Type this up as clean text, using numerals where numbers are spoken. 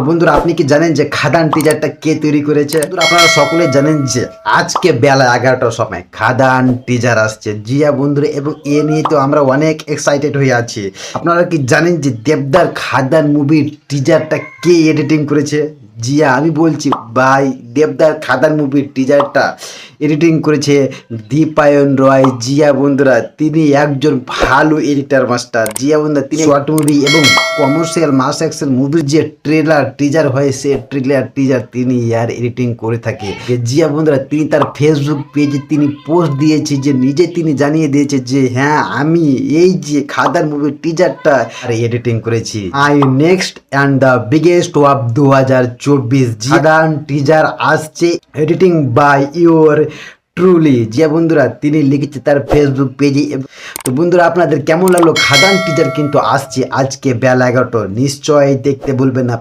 বন্ধুরা আপনি কি জানেন যে খাদান টিজারটা কে তৈরি করেছে? আপনারা সকলে জানেন যে আজকে বেলা 11টার সময় খাদান টিজার আসছে। জিয়া বন্ধুরা, এবং এ নিয়ে তো আমরা অনেক এক্সাইটেড হয়ে আছি। আপনারা কি জানেন যে দেবদার খাদান মুভির টিজারটা কে এডিটিং করেছে? জিয়া, আমি বলছি ভাই, দেবদার খাদান মুভির টিজারটা এডিটিং করেছে দীপায়ন রয়। জিয়া বন্ধুরা, তিনি একজন ভালো এডিটার মাস্টার। জিয়া বন্ধুরা, তিনি শর্ট মুভি এবং কমার্শিয়াল মাস অ্যাকশন মুভির যে ট্রেলার টিজার হয়, সে ট্রেলার টিজার তিনি ইয়ার এডিটিং করে থাকে। জিয়া বন্ধুরা, তিনি তার ফেসবুক পেজে তিনি পোস্ট দিয়েছে, যে নিজে তিনি জানিয়ে দিয়েছে যে হ্যাঁ, আমি এই যে খাদান মুভির টিজারটা এডিটিং করেছি। I next and the biggest of 2024 Khadaan teaser আসছে, এডিটিং বাই ইউর ট্রুলি। যে বন্ধুরা, তিনি লিখেছে তার ফেসবুক পেজে। তো বন্ধুরা, আপনাদের কেমন লাগলো? খাদান টিজার কিন্তু আসছে আজকে বেলা 11টা, নিশ্চয়ই দেখতে ভুলবেন না।